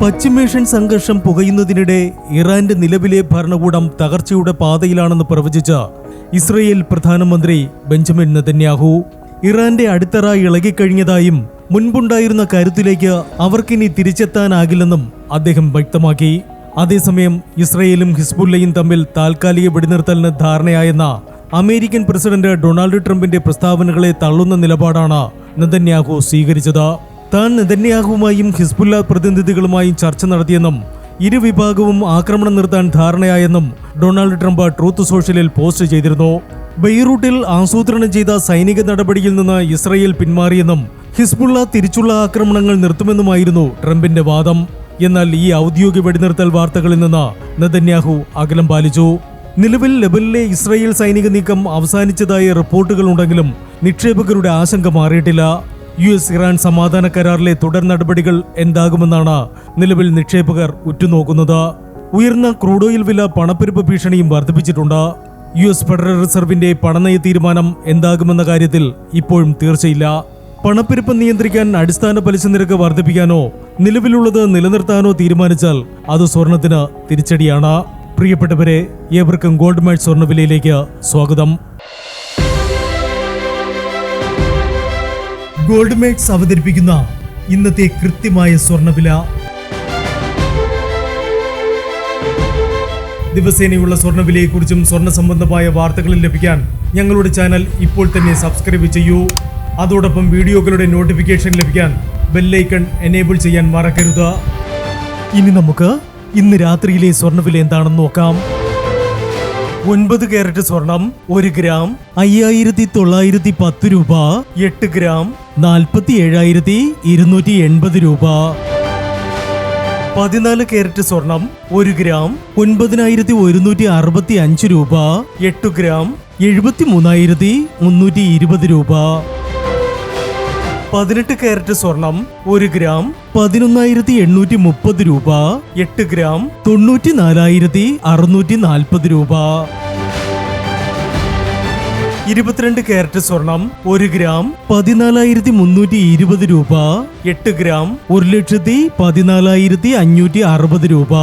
പശ്ചിമേഷ്യൻ സംഘർഷം പുകയുന്നതിനിടെ ഇറാന്റെ നിലവിലെ ഭരണകൂടം തകർച്ചയുടെ പാതയിലാണെന്ന് പ്രവചിച്ച ഇസ്രയേൽ പ്രധാനമന്ത്രി ബെഞ്ചമിൻ നെതന്യാഹു ഇറാന്റെ അടിത്തറ ഇളകിക്കഴിഞ്ഞതായും മുൻപുണ്ടായിരുന്ന കരുത്തിലേക്ക് അവർക്കിനി തിരിച്ചെത്താനാകില്ലെന്നും അദ്ദേഹം വ്യക്തമാക്കി. അതേസമയം ഇസ്രയേലും ഹിസ്ബുല്ലയും തമ്മിൽ താൽക്കാലിക വെടിനിർത്തലിന് ധാരണയായെന്ന അമേരിക്കൻ പ്രസിഡന്റ് ഡൊണാൾഡ് ട്രംപിന്റെ പ്രസ്താവനകളെ തള്ളുന്ന നിലപാടാണ് നെതന്യാഹു സ്വീകരിച്ചത്. താൻ നെതന്യാഹുവുമായും ഹിസ്ബുല്ല പ്രതിനിധികളുമായും ചർച്ച നടത്തിയെന്നും ഇരുവിഭാഗവും ആക്രമണം നിർത്താൻ ധാരണയായെന്നും ഡൊണാൾഡ് ട്രംപ് ട്രൂത്ത് സോഷ്യലിൽ പോസ്റ്റ് ചെയ്തിരുന്നു. ബെയ്റൂട്ടിൽ ആസൂത്രണം ചെയ്ത സൈനിക നടപടിയിൽ നിന്ന് ഇസ്രയേൽ പിന്മാറിയെന്നും ഹിസ്ബുള്ള തിരിച്ചുള്ള ആക്രമണങ്ങൾ നിർത്തുമെന്നുമായിരുന്നു ട്രംപിന്റെ വാദം. എന്നാൽ ഈ ഔദ്യോഗിക വെടിനിർത്തൽ വാർത്തകളിൽ നിന്ന് നെതന്യാഹു അകലം പാലിച്ചു. നിലവിൽ ലെബനിലെ ഇസ്രയേൽ സൈനിക നീക്കം അവസാനിച്ചതായി റിപ്പോർട്ടുകളുണ്ടെങ്കിലും നിക്ഷേപകരുടെ ആശങ്ക മാറിയിട്ടില്ല. US ഇറാൻ സമാധാന കരാറിലെ തുടർ നടപടികൾ എന്താകുമെന്നാണ് നിലവിൽ നിക്ഷേപകർ ഉറ്റുനോക്കുന്നത്. ഉയർന്ന ക്രൂഡ് ഓയിൽ വില പണപ്പെരുപ്പ് ഭീഷണിയും വർദ്ധിപ്പിച്ചിട്ടുണ്ട്. US ഫെഡറൽ റിസർവിന്റെ പണനയ തീരുമാനം എന്താകുമെന്ന കാര്യത്തിൽ ഇപ്പോഴും തീർച്ചയില്ല. പണപ്പെരുപ്പ് നിയന്ത്രിക്കാൻ അടിസ്ഥാന പലിശ നിരക്ക് വർദ്ധിപ്പിക്കാനോ നിലവിലുള്ളത് നിലനിർത്താനോ തീരുമാനിച്ചാൽ അത് സ്വർണത്തിന് തിരിച്ചടിയാണ്. പ്രിയപ്പെട്ടവരെ, ഏവർക്കും ഗോൾഡ് മാച്ച് സ്വർണ്ണവിലയിലേക്ക് സ്വാഗതം. ഗോൾഡ് മാച്ച് അവതരിപ്പിക്കുന്ന ഇന്നത്തെ കൃത്യമായ സ്വർണ്ണവില. ദിവസേനയുള്ള സ്വർണ്ണവിലയെക്കുറിച്ചും സ്വർണ്ണ സംബന്ധമായ വാർത്തകളും ലഭിക്കാൻ ഞങ്ങളുടെ ചാനൽ ഇപ്പോൾ തന്നെ സബ്സ്ക്രൈബ് ചെയ്യൂ. അതോടൊപ്പം വീഡിയോകളുടെ നോട്ടിഫിക്കേഷൻ ലഭിക്കാൻ ബെല്ലൈക്കൺ എനേബിൾ ചെയ്യാൻ മറക്കരുത്. ഇനി നമുക്ക് ഇന്ന് രാത്രിയിലെ സ്വർണ്ണവില എന്താണെന്ന് നോക്കാം. 9 കാരറ്റ് സ്വർണം 1 ഗ്രാം 5910 രൂപ. 8 ഗ്രാം 47,280 രൂപ. 14 കാരറ്റ് സ്വർണം 1 ഗ്രാം 9,165 രൂപ. 8 ഗ്രാം 73,320 രൂപ. 18 കാരറ്റ് സ്വർണം 1 ഗ്രാം 11,830 രൂപ. 8 ഗ്രാം 94,640 രൂപ. 22 കാരറ്റ് സ്വർണം 1 ഗ്രാം 14,320 രൂപ. 8 ഗ്രാം 1,14,560 രൂപ.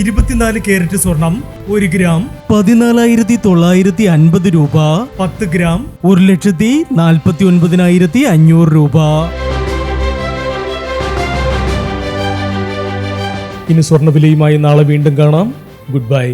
24 കാരറ്റ് സ്വർണം 1 ഗ്രാം 14,950 രൂപ. 10 ഗ്രാം 1,49,500 രൂപ. ഇനി സ്വർണ്ണവിലയുമായി നാളെ വീണ്ടും കാണാം. Good bye.